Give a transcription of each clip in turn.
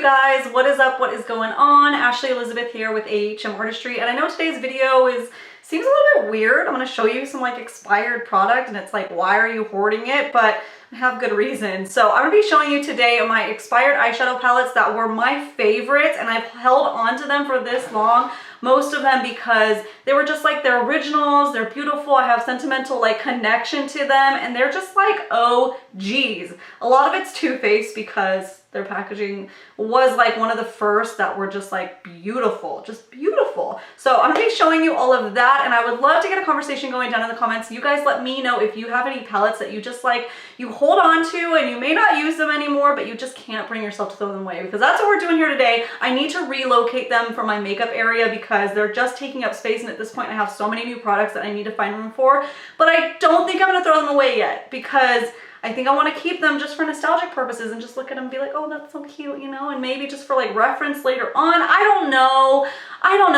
you guys? What is up? What is going on? Ashley Elizabeth here with AHM Artistry, and I know today's video seems a little bit weird. I'm going to show you some like expired product, and it's like, why are you hoarding it? But I have good reason. So I'm going to be showing you today my expired eyeshadow palettes that were my favorites, and I've held on to them for this long. Most of them because they were just like, they're originals, they're beautiful, I have sentimental like connection to them, and they're just like, oh geez. A lot of it's Too Faced because their packaging was like one of the first that were just like beautiful, just beautiful. So I'm gonna be showing you all of that, and I would love to get a conversation going down in the comments. You guys let me know if you have any palettes that you just like, you hold on to and you may not use them anymore, but you just can't bring yourself to throw them away, because that's what we're doing here today. I need to relocate them from my makeup area because they're just taking up space, and at this point I have so many new products that I need to find room for, but I don't think I'm gonna throw them away yet because I think I want to keep them just for nostalgic purposes and just look at them and be like, oh, that's so cute, you know, and maybe just for like reference later on. I don't know.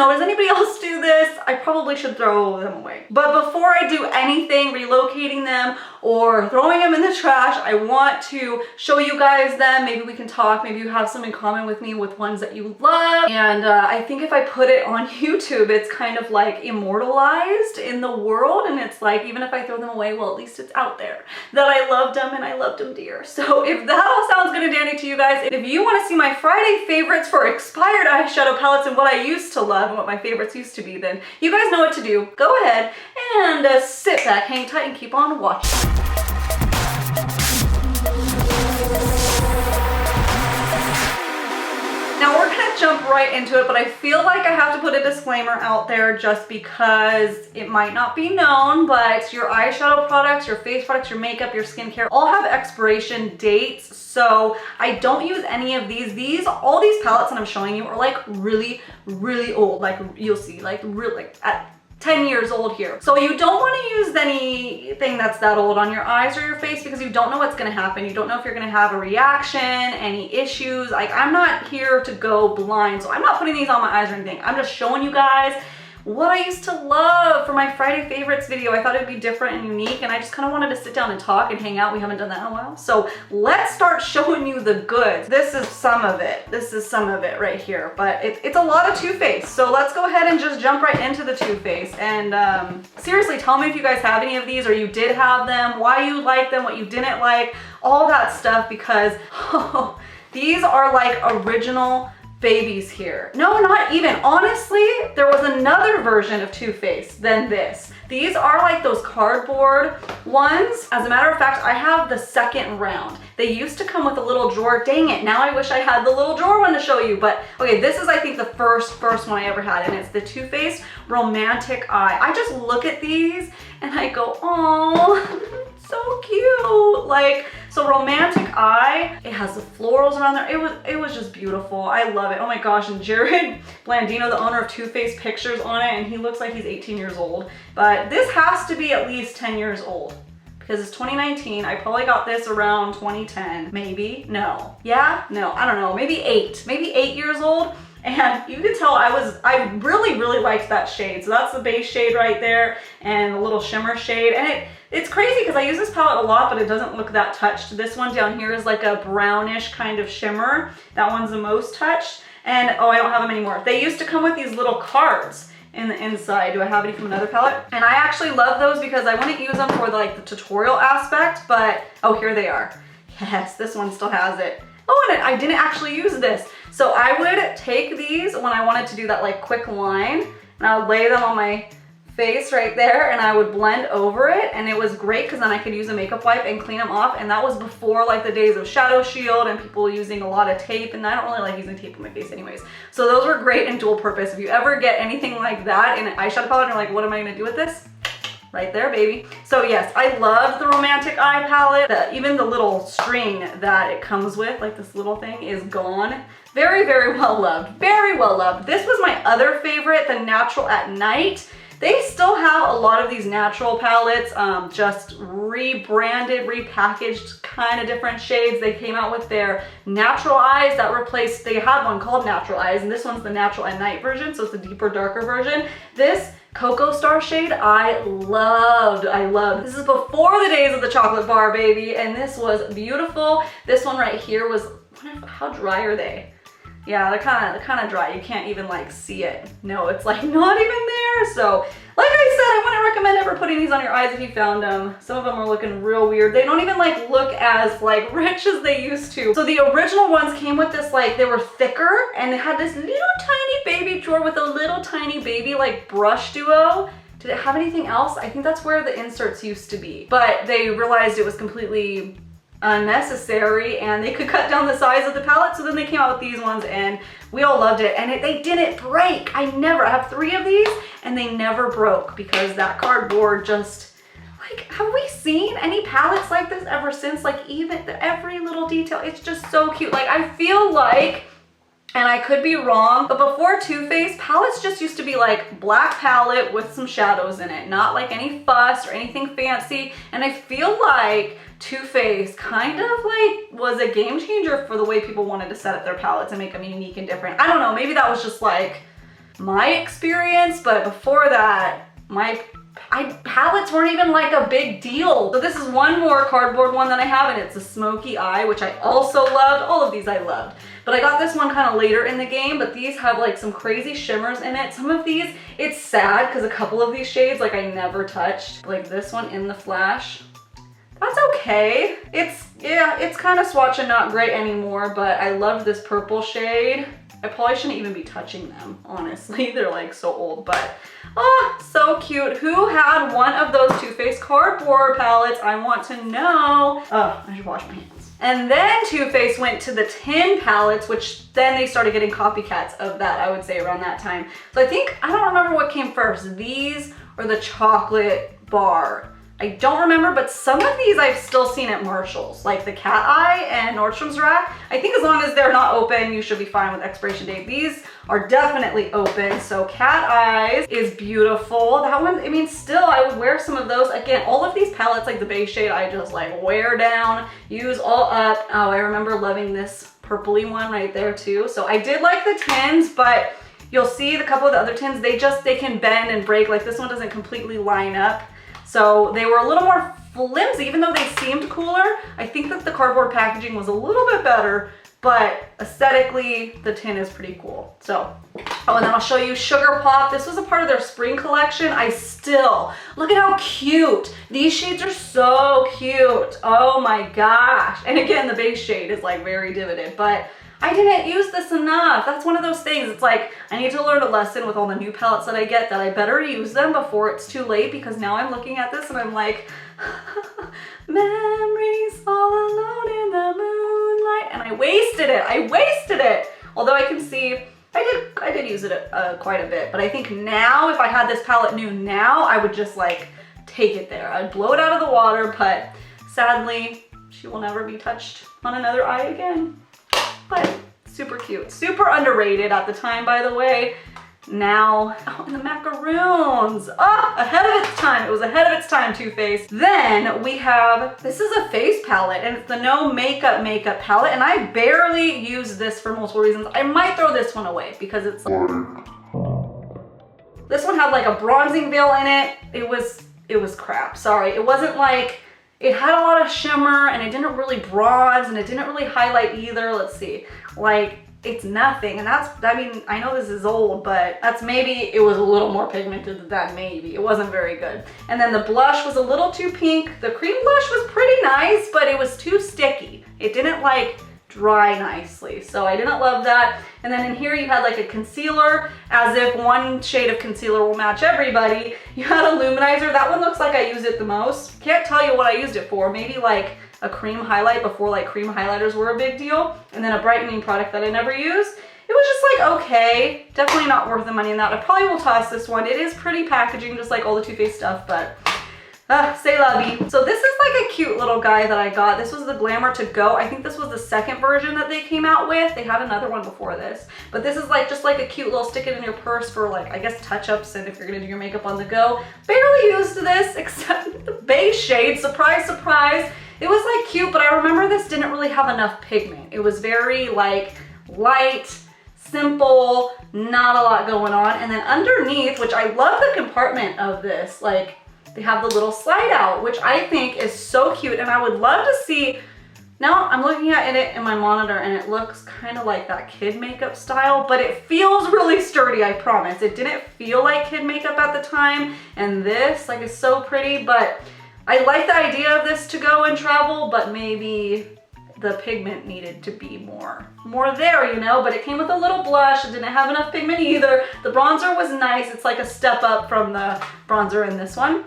Does anybody else do this? I probably should throw them away. But before I do anything, relocating them or throwing them in the trash, I want to show you guys them. Maybe we can talk. Maybe you have some in common with me with ones that you love. And I think if I put it on YouTube, it's kind of like immortalized in the world. And it's like, even if I throw them away, well, at least it's out there that I loved them and I loved them dear. So if that all sounds good and dandy to you guys, if you want to see my Friday favorites for expired eyeshadow palettes and what I used to love and what my favorites used to be, then you guys know what to do. Go ahead and sit back, hang tight, and keep on watching. Now we're gonna jump right into it, but I feel like I have to put a disclaimer out there just because it might not be known, but your eyeshadow products, your face products, your makeup, your skincare all have expiration dates. So I don't use any of these. All these palettes that I'm showing you are like really, really old. Like you'll see, like really like at 10 years old here. So you don't want to use anything that's that old on your eyes or your face because you don't know what's going to happen. You don't know if you're going to have a reaction, any issues. Like, I'm not here to go blind, so I'm not putting these on my eyes or anything. I'm just showing you guys what I used to love for my Friday favorites video. I thought it'd be different and unique, and I just kind of wanted to sit down and talk and hang out. We haven't done that in a while. So let's start showing you the goods. This is some of it. This is some of it right here, but it's a lot of Too Faced. So let's go ahead and just jump right into the Too Faced. And seriously, tell me if you guys have any of these or you did have them, why you like them, what you didn't like, all that stuff, because these are like original babies here. No, not even. Honestly, there was another version of Too Faced than this. These are like those cardboard ones. As a matter of fact, I have the second round. They used to come with a little drawer. Dang it, now I wish I had the little drawer one to show you. But okay, this is I think the first one I ever had, and it's the Too Faced Romantic Eye. I just look at these and I go, oh, so cute. Like, so Romantic Eye, it has the florals around there. It was just beautiful. I love it. Oh my gosh, and Jared Blandino, the owner of Too Faced, pictures on it, and he looks like he's 18 years old. But this has to be at least 10 years old because it's 2019. I probably got this around 2010, maybe. No. Yeah? No, I don't know. Maybe 8 years old. And you could tell I really, really liked that shade. So that's the base shade right there and the little shimmer shade. And it's crazy because I use this palette a lot, but it doesn't look that touched. This one down here is like a brownish kind of shimmer. That one's the most touched. And oh, I don't have them anymore. They used to come with these little cards in the inside. Do I have any from another palette? And I actually love those because I wouldn't use them for like the tutorial aspect, but oh, here they are. Yes, this one still has it. Oh, and I didn't actually use this. So I would take these when I wanted to do that like quick line, and I would lay them on my face right there, and I would blend over it, and it was great because then I could use a makeup wipe and clean them off. And that was before like the days of Shadow Shield and people using a lot of tape, and I don't really like using tape on my face anyways. So those were great and dual purpose. If you ever get anything like that in an eyeshadow palette and you're like, what am I gonna do with this? Right there, baby. So yes, I love the Romantic Eye palette. Even the little string that it comes with, like this little thing, is gone. Very, very well loved. Very well loved. This was my other favorite, the Natural at Night. They still have a lot of these natural palettes, just rebranded, repackaged, kind of different shades. They came out with their Natural Eyes that replaced, they had one called Natural Eyes, and this one's the Natural at Night version, so it's a deeper, darker version. This Cocoa Star shade I loved. This is before the days of the chocolate bar, baby, and this was beautiful. This one right here was, how dry are they? Yeah, they're kind of dry. You can't even like see it. No, it's like not even there. So like I said, I wouldn't recommend ever putting these on your eyes if you found them. Some of them are looking real weird. They don't even like look as like rich as they used to. So the original ones came with this, like they were thicker and they had this little tiny baby drawer with a little tiny baby like brush duo. Did it have anything else? I think that's where the inserts used to be. But they realized it was completely unnecessary and they could cut down the size of the palette, so then they came out with these ones and we all loved it, and they didn't break. I have 3 of these and they never broke because that cardboard just, like, have we seen any palettes like this ever since? Like even every little detail, it's just so cute. Like I feel like, and I could be wrong, but before Too Faced, palettes just used to be like black palette with some shadows in it, not like any fuss or anything fancy. And I feel like Too Faced kind of like was a game changer for the way people wanted to set up their palettes and make them unique and different. I don't know, maybe that was just like my experience, but before that, palettes weren't even like a big deal. So this is one more cardboard one that I have, and it's a smoky eye, which I also loved. All of these I loved. But I got this one kind of later in the game, but these have like some crazy shimmers in it. Some of these, it's sad because a couple of these shades like I never touched. Like this one in the flash. That's okay. It's kind of swatch and not great anymore, but I love this purple shade. I probably shouldn't even be touching them, honestly. They're like so old, but oh, so cute. Who had one of those Too Faced cardboard palettes? I want to know. Oh, I should wash my hands. And then Too Faced went to the tin palettes, which then they started getting copycats of that, I would say, around that time. So I don't remember what came first, these or the chocolate bar. I don't remember, but some of these I've still seen at Marshall's, like the cat eye and Nordstrom's rack. I think as long as they're not open, you should be fine with expiration date. These are definitely open. So cat eyes is beautiful. That one, I mean, still I would wear some of those. Again, all of these palettes, like the beige shade, I just like wear down, use all up. Oh, I remember loving this purpley one right there too. So I did like the tins, but you'll see the couple of the other tins, they can bend and break. Like this one doesn't completely line up. So they were a little more flimsy, even though they seemed cooler. I think that the cardboard packaging was a little bit better, but aesthetically, the tin is pretty cool. So, oh, and then I'll show you Sugar Pop. This was a part of their spring collection. Look at how cute. These shades are so cute. Oh my gosh. And again, the base shade is like very divoted, but I didn't use this enough. That's one of those things. It's like, I need to learn a lesson with all the new palettes that I get that I better use them before it's too late, because now I'm looking at this and I'm like, memories all alone in the moonlight. And I wasted it. Although I can see, I did use it quite a bit, but I think now if I had this palette new now, I would just like take it there. I'd blow it out of the water, but sadly, she will never be touched on another eye again. But super cute, super underrated at the time, by the way. Now, oh, and the macaroons, ahead of its time. It was ahead of its time, Too Faced. Then we have, this is a face palette, and it's the no makeup palette, and I barely use this for multiple reasons. I might throw this one away because it's like, this one had like a bronzing veil in it. It was crap, sorry. It wasn't like, it had a lot of shimmer and it didn't really bronze and it didn't really highlight either. Let's see, like it's nothing. And I mean, I know this is old, but maybe it was a little more pigmented than that, maybe. It wasn't very good. And then the blush was a little too pink. The cream blush was pretty nice, but it was too sticky. It didn't like dry nicely, so I didn't love that. And then in here you had like a concealer, as if one shade of concealer will match everybody. You had a luminizer. That one looks like I used it the most. Can't tell you what I used it for. Maybe like a cream highlight before like cream highlighters were a big deal. And then a brightening product that I never used. It was just like, okay, definitely not worth the money in that. I probably will toss this one. It is pretty packaging, just like all the Too Faced stuff, but c'est la vie. So this is like a cute little guy that I got. This was the Glamour To Go. I think this was the second version that they came out with. They had another one before this, but this is like just like a cute little stick it in your purse for like, I guess, touch-ups and if you're gonna do your makeup on the go. Barely used this except the beige shade. Surprise, surprise. It was like cute, but I remember this didn't really have enough pigment. It was very like light, simple, not a lot going on. And then underneath, which I love the compartment of this, like they have the little slide out, which I think is so cute. And I would love to see Now I'm looking at it in my monitor and it looks kind of like that kid makeup style, but it feels really sturdy, I promise. It didn't feel like kid makeup at the time, and this like is so pretty, but I like the idea of this to go and travel, but maybe the pigment needed to be more there, you know, but it came with a little blush. It didn't have enough pigment either. The bronzer was nice. It's like a step up from the bronzer in this one.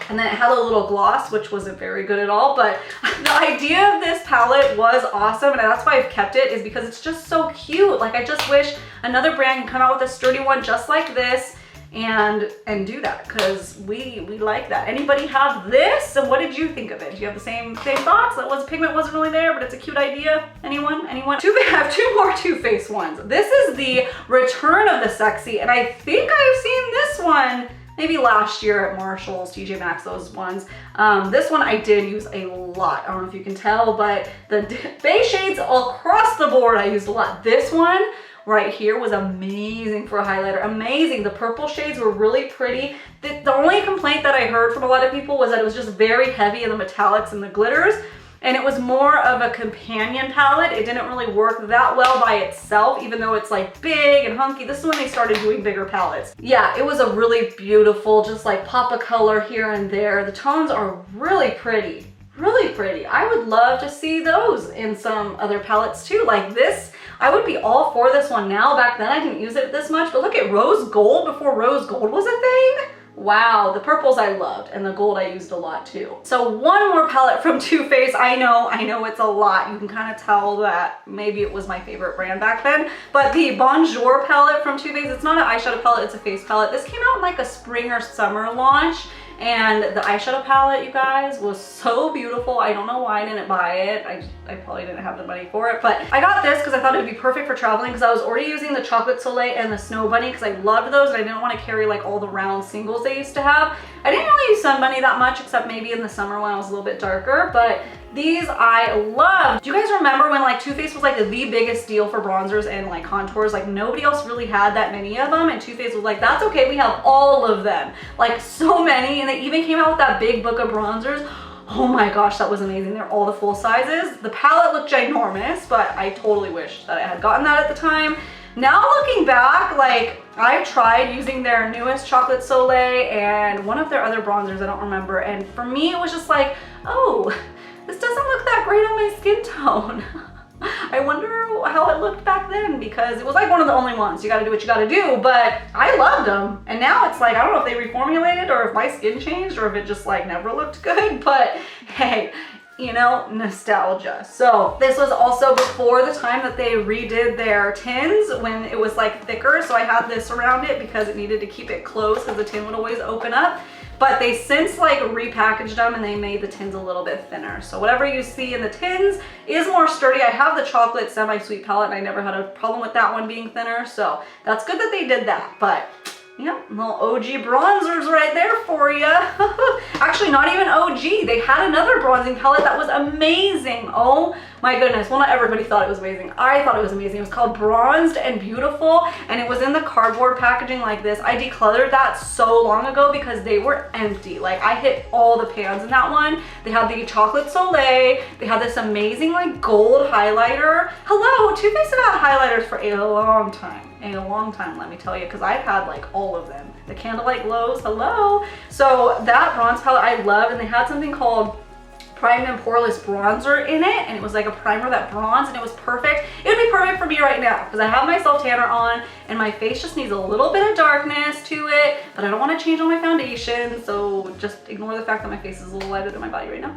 And then it had a little gloss, which wasn't very good at all, but the idea of this palette was awesome, and that's why I've kept it, is because it's just so cute. Like, I just wish another brand can come out with a sturdy one just like this and do that, because we like that. Anybody have this? And what did you think of it? Do you have the same thoughts? That pigment wasn't really there, but it's a cute idea. Anyone? I have two more Too Faced ones. This is the Return of the Sexy, and I think I've seen this one maybe last year at Marshall's, TJ Maxx, those ones. This one I did use a lot. I don't know if you can tell, but the base shades all across the board I used a lot. This one right here was amazing for a highlighter. Amazing. The purple shades were really pretty. The only complaint that I heard from a lot of people was that it was just very heavy in the metallics and the glitters. And it was more of a companion palette. It didn't really work that well by itself, even though it's like big and hunky. This is when they started doing bigger palettes. Yeah, it was a really beautiful, just like pop of color here and there. The tones are really pretty, really pretty. I would love to see those in some other palettes too. Like this, I would be all for this one now. Back then I didn't use it this much, but look at rose gold before rose gold was a thing. Wow, the purples I loved, and the gold I used a lot too. So one more palette from Too Faced. I know it's a lot. You can kind of tell that maybe it was my favorite brand back then, but the Bonjour palette from Too Faced, it's not an eyeshadow palette, it's a face palette. This came out in like a spring or summer launch, and the eyeshadow palette, you guys, was so beautiful. I don't know why I didn't buy it. I probably didn't have the money for it, but I got this because I thought it would be perfect for traveling, because I was already using the Chocolate Soleil and the Snow Bunny because I loved those, and I didn't want to carry like all the round singles they used to have. I didn't really use Sun Bunny that much, except maybe in the summer when I was a little bit darker, but these I loved. Do you guys remember when like Too Faced was like the biggest deal for bronzers and like contours? Like nobody else really had that many of them, and Too Faced was like, that's okay, we have all of them. Like so many, and they even came out with that big book of bronzers. Oh my gosh, that was amazing. They're all the full sizes. The palette looked ginormous, but I totally wish that I had gotten that at the time. Now looking back, like I've tried using their newest Chocolate Soleil and one of their other bronzers, I don't remember, and for me it was just like, oh, this doesn't look that great on my skin tone. I wonder how it looked back then, because it was like one of the only ones. You gotta do what you gotta do, but I loved them. And now it's like, I don't know if they reformulated or if my skin changed or if it just like never looked good, but hey, you know, nostalgia. So this was also before the time that they redid their tins when it was like thicker. So I had this around it because it needed to keep it closed because the tin would always open up. But they since like repackaged them and they made the tins a little bit thinner. So whatever you see in the tins is more sturdy. I have the chocolate semi-sweet palette and I never had a problem with that one being thinner. So that's good that they did that. But yep, little OG bronzers right there for you. Actually, not even OG. They had another bronzing palette that was amazing. Oh my goodness. Well, not everybody thought it was amazing. I thought it was amazing. It was called Bronzed and Beautiful, and it was in the cardboard packaging like this. I decluttered that so long ago because they were empty. Like I hit all the pans in that one. They had the Chocolate Soleil. They had this amazing like gold highlighter. Hello, Too Faced have had highlighters for a long time. Let me tell you, because I've had like all of them. The Candlelight Glows, hello. So that bronze palette I loved, and they had something called Primed and Poreless Bronzer in it, and it was like a primer that bronzed, and it was perfect. It would be perfect for me right now because I have my self tanner on and my face just needs a little bit of darkness to it, but I don't want to change all my foundation, so just ignore the fact that my face is a little lighter than my body right now.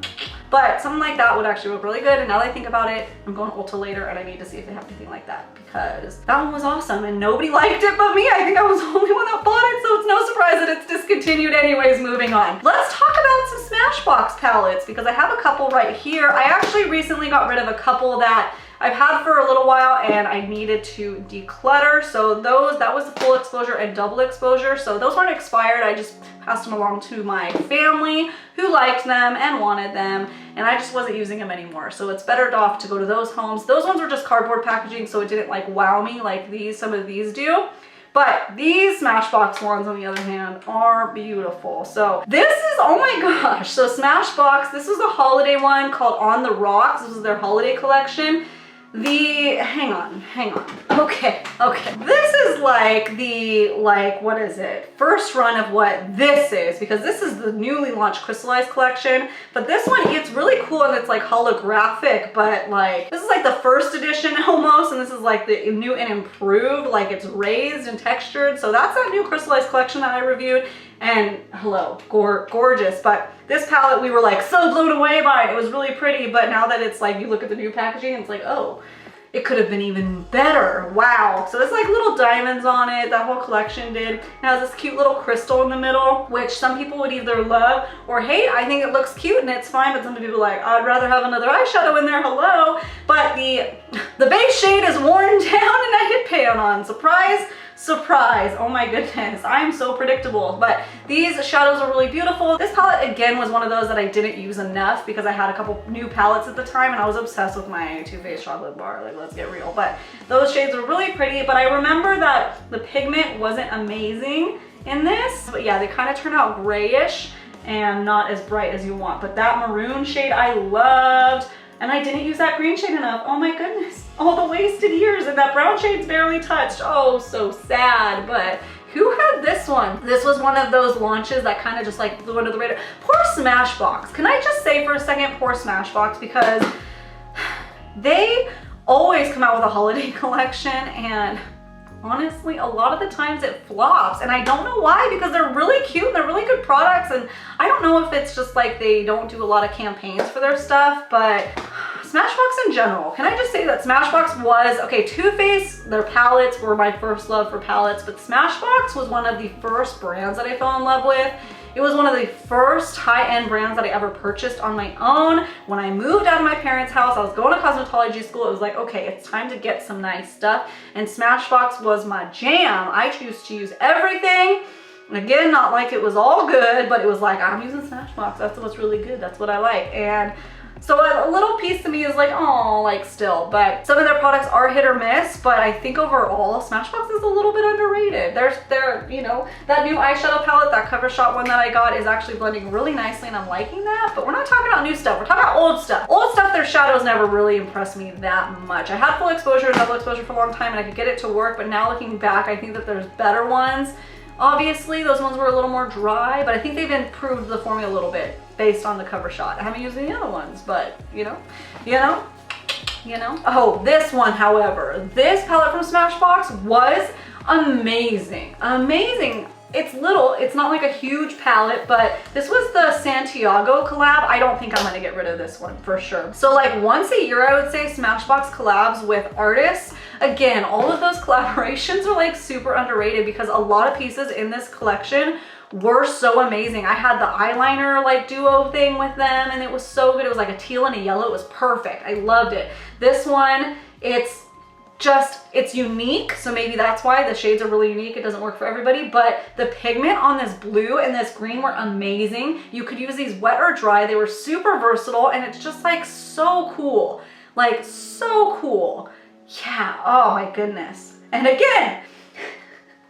But something like that would actually look really good, and now that I think about it, I'm going Ulta later and I need to see if they have anything like that, because that one was awesome and nobody liked it but me. I think I was the only one that bought it, so it's no surprise that it's discontinued anyways. Moving on. Let's talk about some Smashbox palettes, because I have a couple right here. I actually recently got rid of a couple that I've had for a little while and I needed to declutter. So that was the full exposure and double exposure. So those weren't expired. I just passed them along to my family who liked them and wanted them, and I just wasn't using them anymore. So it's better off to go to those homes. Those ones were just cardboard packaging, so it didn't like wow me like some of these do. But these Smashbox ones, on the other hand, are beautiful. So this is, oh my gosh. So Smashbox, this was a holiday one called On the Rocks. This was their holiday collection. Hang on. Okay. This is like the, what is it? First run of what this is, because this is the newly launched crystallized collection. But this one, it's really cool and it's like holographic, but like, this is like the first edition almost. And this is like the new and improved, like it's raised and textured. So that's that new crystallized collection that I reviewed. And hello, gorgeous. But this palette we were like so blown away by it. It was really pretty, but now that it's like, you look at the new packaging, it's like, oh, it could have been even better. Wow. So there's like little diamonds on it. That whole collection did. It has this cute little crystal in the middle, which some people would either love or hate. I think it looks cute and it's fine, but some people are like, I'd rather have another eyeshadow in there, hello. But the base shade is worn down and I hit pan on. Surprise. Surprise. Oh my goodness, I'm so predictable. But these shadows are really beautiful. This palette again was one of those that I didn't use enough because I had a couple new palettes at the time and I was obsessed with my Too Faced chocolate bar, like let's get real. But those shades were really pretty, but I remember that the pigment wasn't amazing in this. But yeah, they kind of turn out grayish and not as bright as you want. But that maroon shade I loved. And I didn't use that green shade enough. Oh my goodness. All the wasted years, and that brown shade's barely touched. Oh, so sad. But who had this one? This was one of those launches that kind of just like flew under the radar. Poor Smashbox. Can I just say for a second, poor Smashbox, because they always come out with a holiday collection and honestly, a lot of the times it flops, and I don't know why, because they're really cute and they're really good products, and I don't know if it's just like they don't do a lot of campaigns for their stuff, but Smashbox in general, can I just say that Smashbox was, okay, Too Faced, their palettes were my first love for palettes, but Smashbox was one of the first brands that I fell in love with. It was one of the first high-end brands that I ever purchased on my own. When I moved out of my parents' house, I was going to cosmetology school. It was like, okay, it's time to get some nice stuff. And Smashbox was my jam. I used to use everything. Again, not like it was all good, but it was like, I'm using Smashbox. That's what's really good. That's what I like. And so a little piece of me is like, oh, like still, but some of their products are hit or miss, but I think overall Smashbox is a little bit underrated. They're, you know, that new eyeshadow palette, that cover shot one that I got is actually blending really nicely and I'm liking that, but we're not talking about new stuff. We're talking about old stuff. Old stuff, their shadows never really impressed me that much. I had full exposure and double exposure for a long time and I could get it to work, but now looking back, I think that there's better ones. Obviously, those ones were a little more dry, but I think they've improved the formula a little bit based on the cover shot. I haven't used any other ones, but you know. Oh, this one, however, this palette from Smashbox was amazing. Amazing. It's little, it's not like a huge palette, but this was the Santiago collab. I don't think I'm gonna get rid of this one for sure. So like once a year, I would say Smashbox collabs with artists. Again, all of those collaborations are like super underrated because a lot of pieces in this collection were so amazing. I had the eyeliner like duo thing with them and it was so good. It was like a teal and a yellow. It was perfect. I loved it. This one, it's unique, so maybe that's why the shades are really unique. It doesn't work for everybody, but the pigment on this blue and this green were amazing. You could use these wet or dry. They were super versatile and it's just like so cool. Like so cool. Yeah, oh my goodness. And again,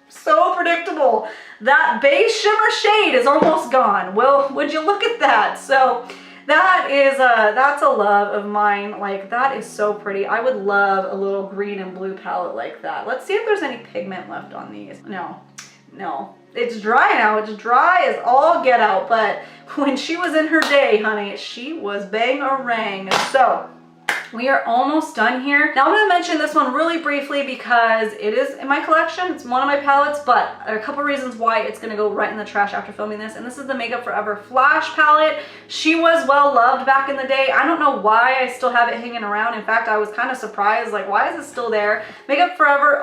so predictable. That base shimmer shade is almost gone. Well, would you look at that? So that is that's a love of mine. Like that is so pretty. I would love a little green and blue palette like that. Let's see if there's any pigment left on these. No, it's dry now. It's dry as all get out, but when she was in her day, honey, she was bang-a-rang. So we are almost done here. Now I'm going to mention this one really briefly because it is in my collection. It's one of my palettes, but a couple reasons why it's going to go right in the trash after filming this. And this is the Makeup Forever Flash palette. She was well loved back in the day. I don't know why I still have it hanging around. In fact, I was kind of surprised, like, why is it still there? Makeup Forever,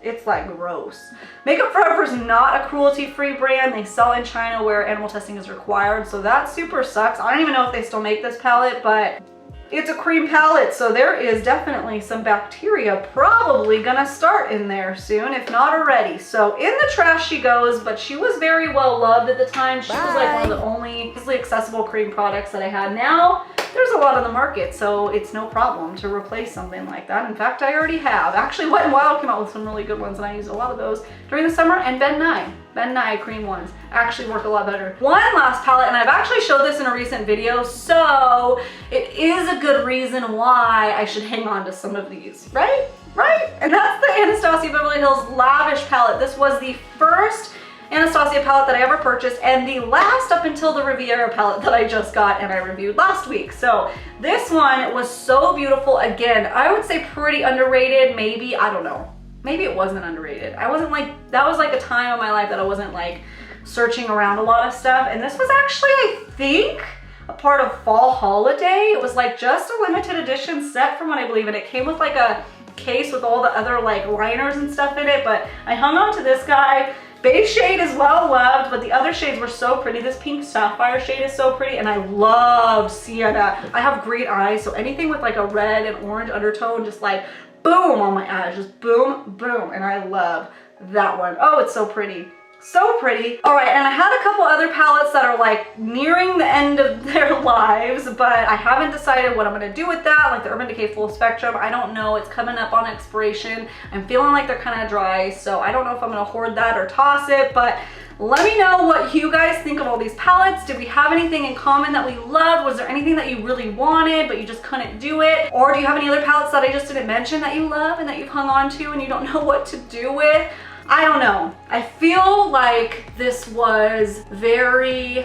it's like gross. Makeup Forever is not a cruelty-free brand. They sell in China where animal testing is required, so that super sucks. I don't even know if they still make this palette, but it's a cream palette, so there is definitely some bacteria probably gonna start in there soon, if not already. So in the trash she goes, but she was very well loved at the time. She was like one of the only easily accessible cream products that I had. Now, there's a lot on the market, so it's no problem to replace something like that. In fact, I already have. Actually, Wet n Wild came out with some really good ones, and I used a lot of those during the summer, and Ben Nye cream ones actually work a lot better. One last palette, and I've actually showed this in a recent video, so it is a good reason why I should hang on to some of these, right? Right? And that's the Anastasia Beverly Hills Lavish palette. This was the first Anastasia palette that I ever purchased, and the last up until the Riviera palette that I just got and I reviewed last week. So this one was so beautiful. Again, I would say pretty underrated, maybe, I don't know. Maybe it wasn't underrated. I wasn't like, that was like a time in my life that I wasn't like searching around a lot of stuff. And this was actually, I think, a part of Fall Holiday. It was like just a limited edition set from what I believe, and it came with like a case with all the other like liners and stuff in it, but I hung on to this guy. Beige shade is well loved, but the other shades were so pretty. This pink sapphire shade is so pretty, and I love sienna. I have great eyes, so anything with like a red and orange undertone, just like boom on my eyes, just boom, boom, and I love that one. Oh, it's so pretty. So pretty. All right, and I had a couple other palettes that are like nearing the end of their lives, but I haven't decided what I'm gonna do with that, like the Urban Decay Full Spectrum. I don't know, it's coming up on expiration. I'm feeling like they're kind of dry, so I don't know if I'm gonna hoard that or toss it, but let me know what you guys think of all these palettes. Did we have anything in common that we loved? Was there anything that you really wanted, but you just couldn't do it? Or do you have any other palettes that I just didn't mention that you love and that you've hung on to and you don't know what to do with? I don't know. I feel like this was very,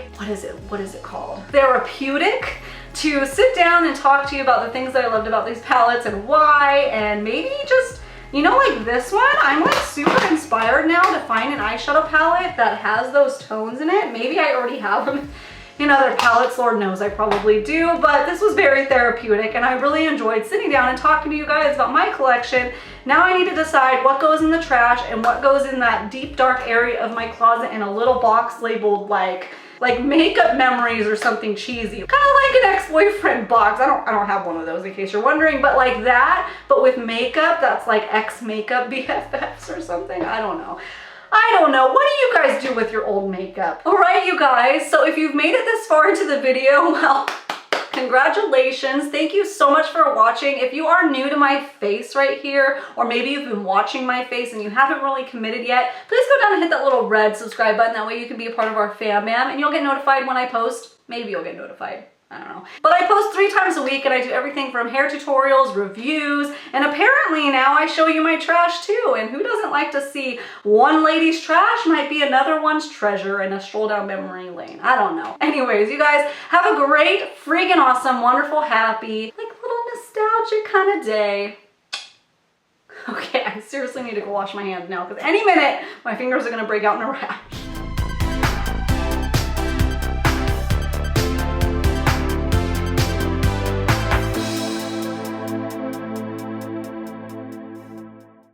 what is it called? Therapeutic to sit down and talk to you about the things that I loved about these palettes and why, and maybe just, you know, like this one, I'm like super inspired now to find an eyeshadow palette that has those tones in it. Maybe I already have them in other palettes, Lord knows I probably do, but this was very therapeutic and I really enjoyed sitting down and talking to you guys about my collection. Now I need to decide what goes in the trash and what goes in that deep dark area of my closet in a little box labeled like makeup memories or something cheesy. Kind of like an ex-boyfriend box. I don't have one of those in case you're wondering, but like that, but with makeup that's like ex-makeup BFFs or something. I don't know. What do you guys do with your old makeup? All right, you guys, so if you've made it this far into the video, well, congratulations. Thank you so much for watching. If you are new to my face right here, or maybe you've been watching my face and you haven't really committed yet, please go down and hit that little red subscribe button. That way you can be a part of our fam bam and you'll get notified when I post. Maybe you'll get notified. I don't know. But I post 3 times a week and I do everything from hair tutorials, reviews, and apparently now I show you my trash too. And who doesn't like to see one lady's trash might be another one's treasure in a stroll down memory lane. I don't know. Anyways, you guys have a great, freaking awesome, wonderful, happy, like little nostalgic kind of day. Okay, I seriously need to go wash my hands now because any minute my fingers are gonna break out in a wrap.